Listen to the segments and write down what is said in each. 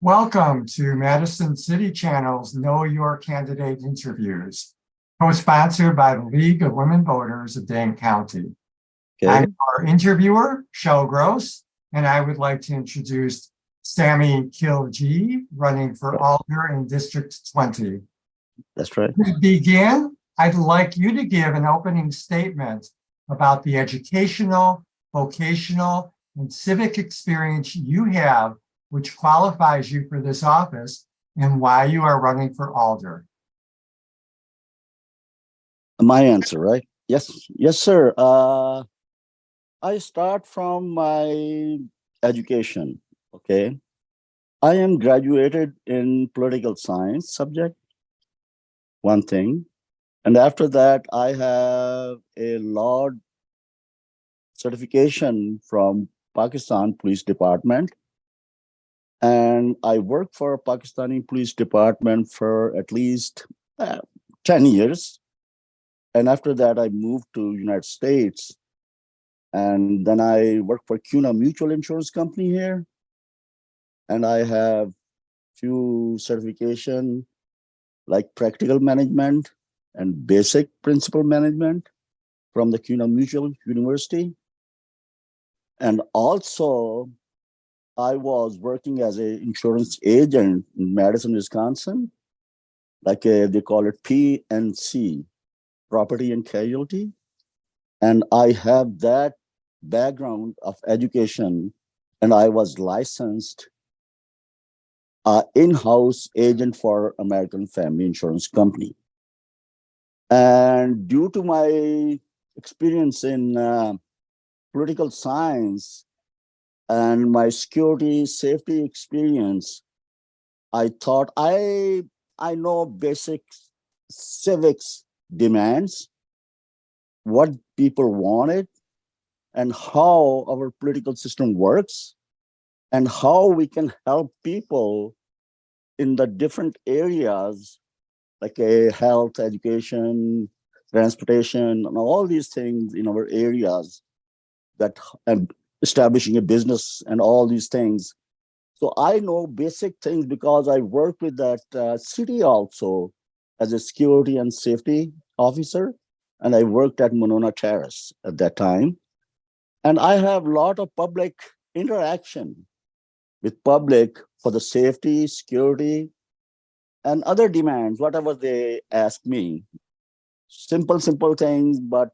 Welcome to Madison City Channel's Know Your Candidate interviews, co-sponsored by the League of Women Voters of Dane County. Okay. I'm our interviewer, Shell Gross, and I would like to introduce Sammy Khilji, running for Alder in District 20. That's right. To begin, I'd like you to give an opening statement about the educational, vocational, and civic experience you have which qualifies you for this office and why you are running for Alder. My answer, right? Yes, sir. I start from my education. Okay. I am graduated in political science subject, one thing. And after that, I have a law certification from Pakistan Police Department. And I worked for Pakistani Police Department for at least 10 years. And after that, I moved to United States. And then I worked for CUNA Mutual Insurance Company here. And I have few certification like practical management and basic principal management from the CUNA Mutual University. And also, I was working as an insurance agent in Madison, Wisconsin. Like they call it PNC, Property and Casualty. And I have that background of education, and I was licensed in-house agent for American Family Insurance Company. And due to my experience in political science and my security safety experience, I thought I know basic civics demands, what people wanted, and how our political system works, and how we can help people in the different areas like health, education, transportation, and all these things in our areas that and establishing a business and all these things. So I know basic things because I work with that city also as a security and safety officer. And I worked at Monona Terrace at that time. And I have a lot of public interaction with public for the safety, security, and other demands, whatever they ask me. Simple things, but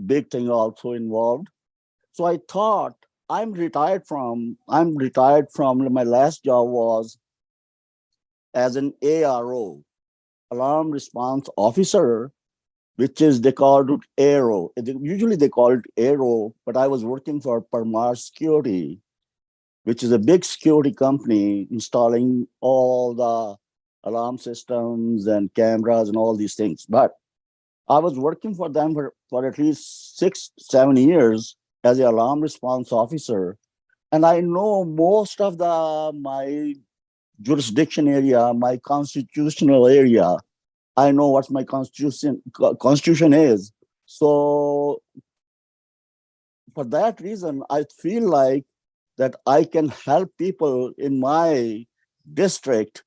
big thing also involved. So I thought I'm retired from my last job was as an ARO, alarm response officer, which is they called it ARO. Usually they call it ARO, but I was working for Parmar Security, which is a big security company installing all the alarm systems and cameras and all these things. But I was working for them for at least 6-7 years as an alarm response officer. And I know most of my jurisdiction area, my constitutional area. I know what my constitution is. So for that reason, I feel like that I can help people in my district,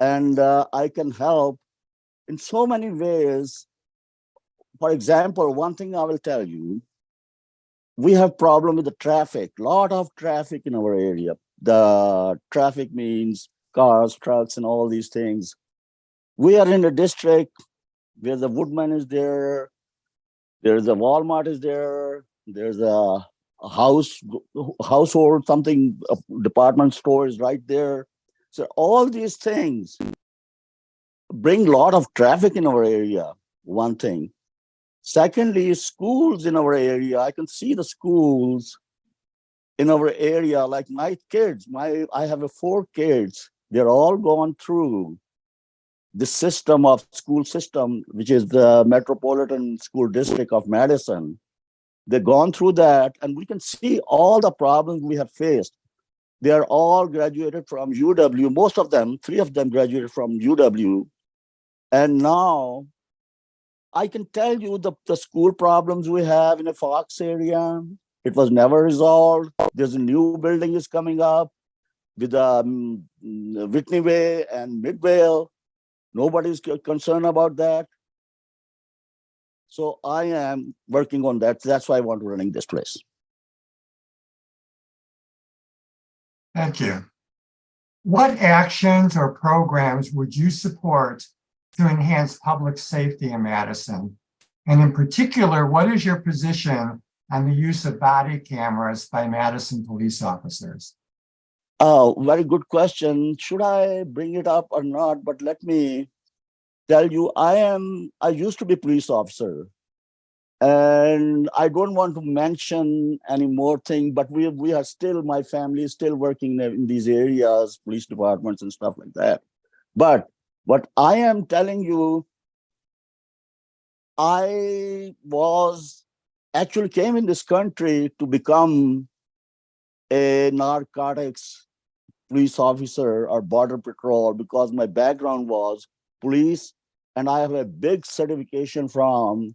and I can help in so many ways. For example, one thing I will tell you, we have problem with the traffic, lot of traffic in our area. The traffic means cars, trucks, and all these things. We are in a district where the Woodman is there, there's a Walmart is there, there's a household something, a department store is right there. So all these things bring a lot of traffic in our area, one thing. Secondly, schools in our area, I can see the schools in our area, like my kids, I have 4 kids, they're all gone through the school system, which is the Metropolitan School District of Madison. They've gone through that, and we can see all the problems we have faced. They are all graduated from UW. Most of them, 3 of them graduated from UW. And now I can tell you the school problems we have in the Fox area. It was never resolved. There's a new building is coming up. with Whitney Way and Midvale. Nobody's concerned about that. So I am working on that. That's why I want to running this place. Thank you. What actions or programs would you support to enhance public safety in Madison? And in particular, what is your position on the use of body cameras by Madison police officers? Oh, very good question. Should I bring it up or not? But let me tell you, I used to be police officer, and I don't want to mention any more thing, but we are still, my family is still working in these areas, police departments and stuff like that. But what I am telling you, I was actually came in this country to become a narcotics police officer or border patrol because my background was police, and I have a big certification from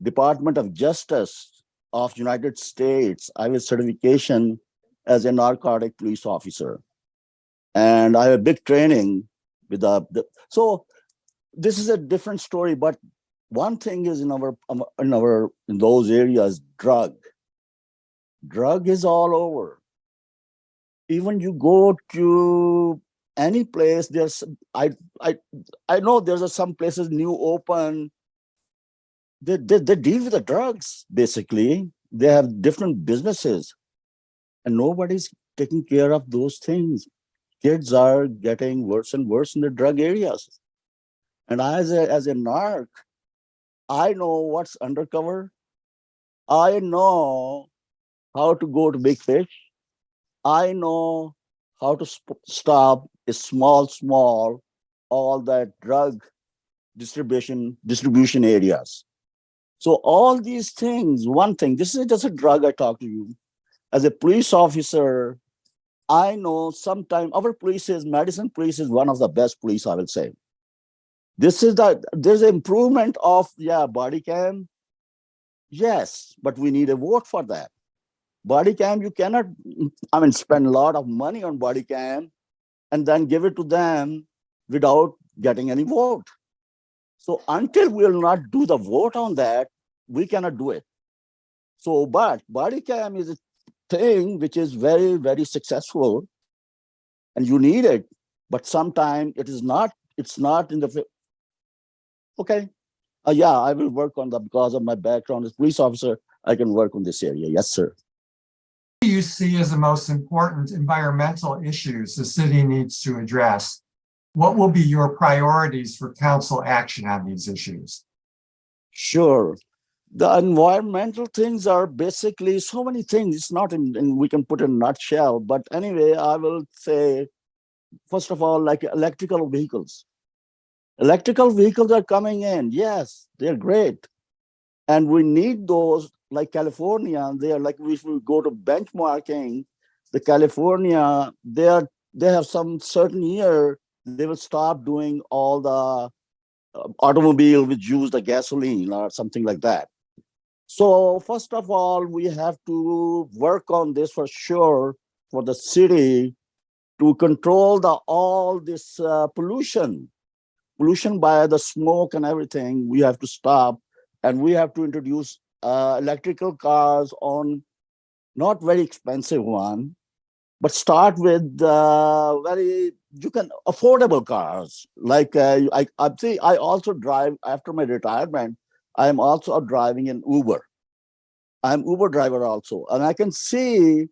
Department of Justice of United States. I have a certification as a narcotic police officer, and I have a big training with so this is a different story. But one thing is in those areas, drug is all over. Even you go to any place, there's I know there's some places new open. They deal with the drugs, basically. They have different businesses, and nobody's taking care of those things. Kids are getting worse and worse in the drug areas. And as a narc, I know what's undercover. I know how to go to big fish. I know how to stop a small, all that drug distribution areas. So all these things, one thing, this is just a drug I talk to you. As a police officer, I know sometimes our police Madison police is one of the best police, I will say. There's an improvement of, body cam. Yes, but we need a vote for that. Body cam, you cannot, spend a lot of money on body cam and then give it to them without getting any vote. So until we will not do the vote on that, we cannot do it. So, but body cam is a thing which is very, very successful, and you need it. But sometimes it's not in the, okay. I will work on that because of my background as police officer. I can work on this area. Yes, sir. What do you see as the most important environmental issues the city needs to address? What will be your priorities for council action on these issues? Sure. The environmental things are basically so many things. It's not we can put in a nutshell, but anyway, I will say, first of all, like electrical vehicles. Electrical vehicles are coming in. Yes, they're great. And we need those, like California. They are like, if we go to benchmarking, the California, they have some certain year, they will stop doing all the automobile which use the gasoline or something like that. So first of all, we have to work on this for sure for the city to control all this pollution by the smoke and everything. We have to stop, and we have to introduce electrical cars on not very expensive one, but start with very affordable cars. Like I see, I also drive after my retirement. I am also driving an Uber. I'm Uber driver also, and I can see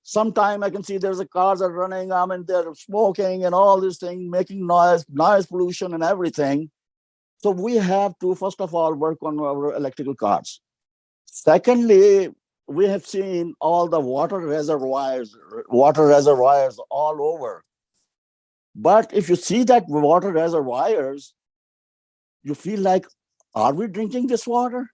sometime I can see there's a cars are running. They're smoking and all these things, making noise pollution and everything. So we have to first of all work on our electrical cars. Secondly, we have seen all the water reservoirs all over. But if you see that water reservoirs, you feel like, are we drinking this water?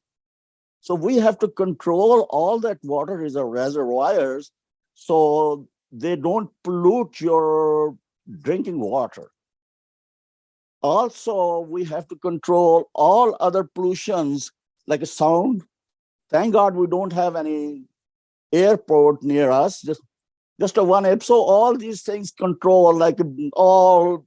So we have to control all that water reservoirs so they don't pollute your drinking water. Also, we have to control all other pollutions like a sound. Thank God we don't have any airport near us. just a one app. So all these things control, like all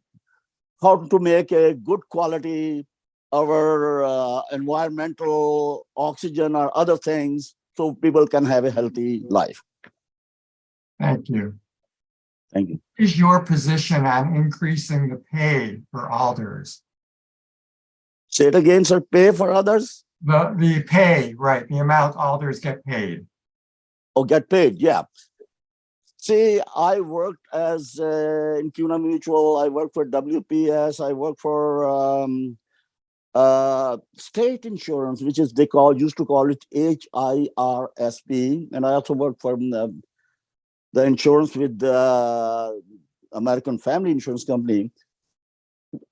how to make a good quality our environmental oxygen or other things so people can have a healthy life. Thank you. Thank you. What is your position on increasing the pay for alders? Say it again, sir. Pay for others The pay, right, the amount alders get paid. or get paid. Yeah. See, I worked as in CUNA Mutual. I worked for WPS. I worked for state insurance, which is used to call it HIRSP, and I also worked for the insurance with the American Family Insurance Company.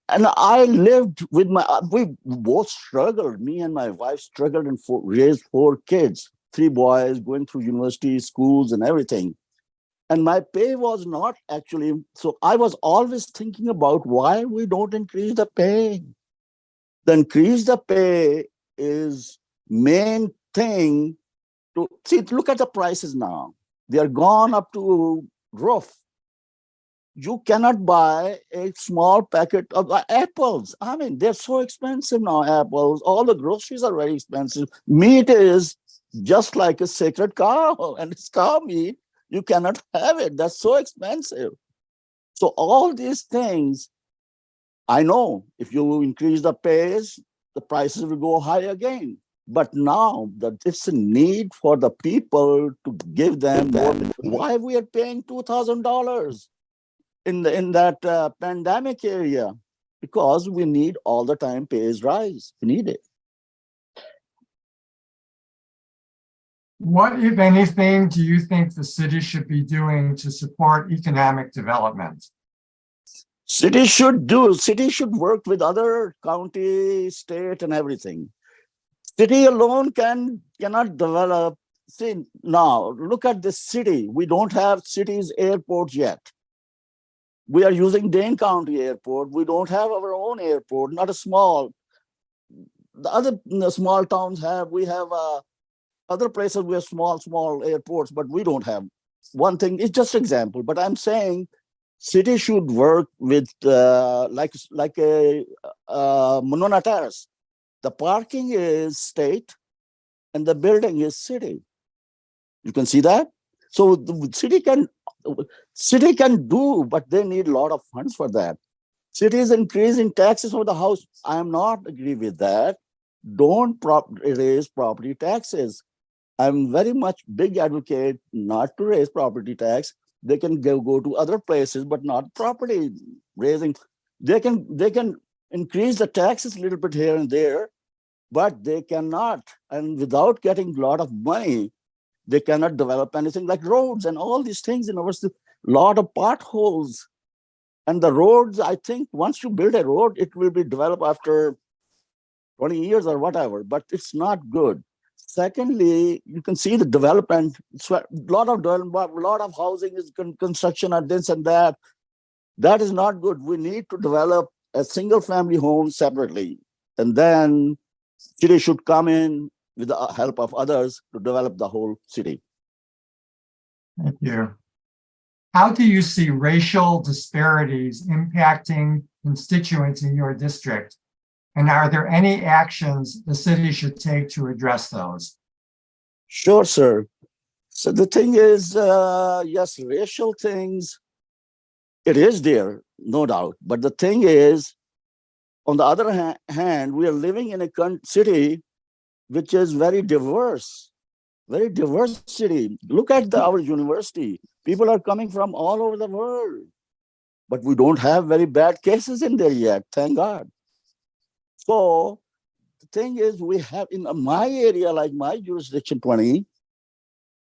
And I lived with we both struggled. Me and my wife struggled and raised 4 kids, 3 boys going through university, schools, and everything. And my pay was not actually, so I was always thinking about why we don't increase the pay. The increase the pay is main thing to see. Look at the prices now. They are gone up to roof. You cannot buy a small packet of apples. I mean, they're so expensive now, apples. All the groceries are very expensive. Meat is just like a sacred cow, and it's cow meat. You cannot have it. That's so expensive. So all these things, I know if you increase the pays, the prices will go high again. But now that it's a need for the people to give them more. Why we are paying $2,000 in that pandemic area? Because we need all the time pays rise. We need it. What, if anything, do you think the city should be doing to support economic development? City should work with other county, state, and everything. City alone cannot develop. See, now look at this city. We don't have cities airports yet. We are using Dane County Airport. We don't have our own airport, not a small. The other small towns have. We have other places we have small airports, but we don't have. One thing is just example, but I'm saying city should work with like a Monona Terrace. The parking is state and the building is city. You can see that. So the city can do, but they need a lot of funds for that. City is increasing taxes for the house. I am not agree with that. Don't raise property taxes. I'm very much big advocate not to raise property tax. They can go to other places, but not property raising. They can increase the taxes a little bit here and there, but they cannot. And without getting a lot of money, they cannot develop anything like roads and all these things. In our city, lot of potholes. And the roads, I think once you build a road, it will be developed after 20 years or whatever, but it's not good. Secondly, you can see the development, a lot of housing is construction and this and that. That is not good. We need to develop a single family home separately. And then city should come in with the help of others to develop the whole city. Thank you. How do you see racial disparities impacting constituents in your district? And are there any actions the city should take to address those? Sure, sir. So the thing is, yes, racial things, it is there, no doubt. But the thing is, on the other hand, we are living in a city which is very diverse city. Look at our university. People are coming from all over the world, but we don't have very bad cases in there yet, thank God. So the thing is, we have in my area, like my jurisdiction 20,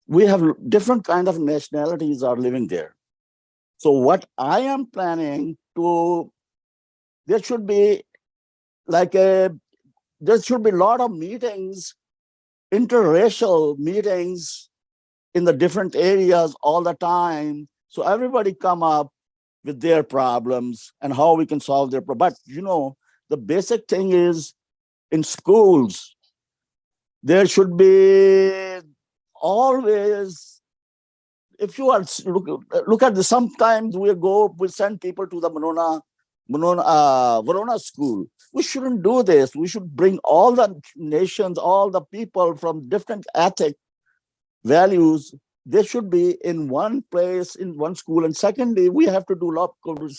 we have different kind of nationalities are living there. So what I am planning to, there should be a lot of meetings, interracial meetings in the different areas all the time. So everybody come up with their problems and how we can solve their problems. But the basic thing is in schools, there should be always if you are look at this, sometimes we send people to the Verona school. We shouldn't do this. We should bring all the nations, all the people from different ethnic values. They should be in one place, in one school. And secondly, we have to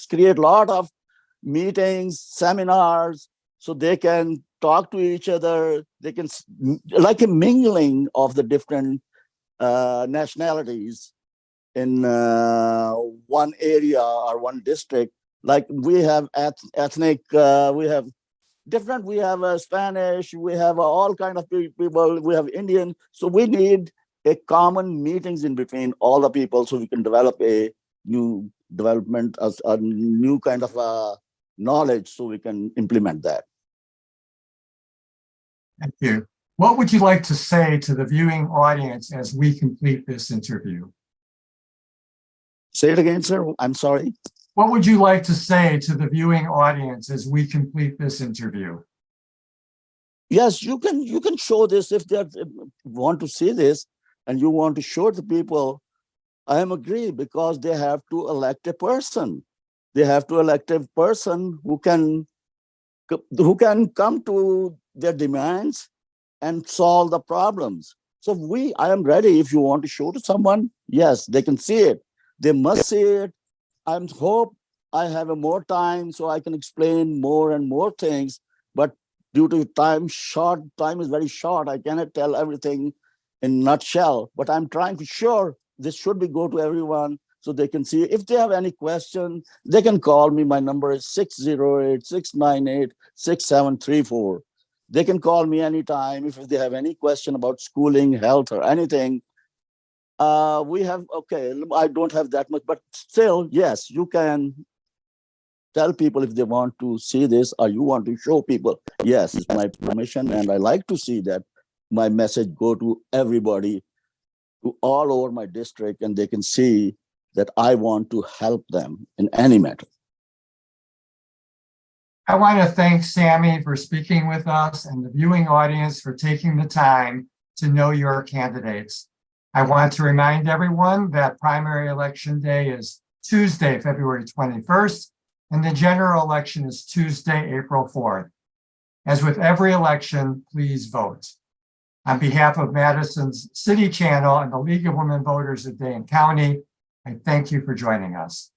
create a lot of meetings, seminars, so they can talk to each other. They can, like a mingling of the different nationalities in one area or one district. Like we have ethnic, we have different, we have Spanish, we have all kind of people, we have Indian. So we need a common meetings in between all the people so we can develop a new development, a new kind of knowledge so we can implement that. Thank you. What would you like to say to the viewing audience as we complete this interview? Say it again, sir. I'm sorry. What would you like to say to the viewing audience as we complete this interview? Yes, you can show this if they want to see this and you want to show the people. I am agree, because they have to elect a person. They have to elect a person who can come to their demands and solve the problems. So I am ready. If you want to show to someone, yes, they can see it. They must see it. I hope I have more time so I can explain more and more things. But due to time is very short. I cannot tell everything in a nutshell. But I'm trying to sure this should be go to everyone so they can see. If they have any question, they can call me. My number is 608-698-6734. They can call me anytime if they have any question about schooling, health, or anything. We have, okay, I don't have that much, but still, yes, you can tell people if they want to see this or you want to show people. Yes, it's my permission, and I like to see that my message go to everybody, to all over my district, and they can see that I want to help them in any matter. I want to thank Sammy for speaking with us and the viewing audience for taking the time to know your candidates. I want to remind everyone that primary election day is Tuesday, February 21st, and the general election is Tuesday, April 4th. As with every election, please vote. On behalf of Madison's City Channel and the League of Women Voters of Dane County, I thank you for joining us.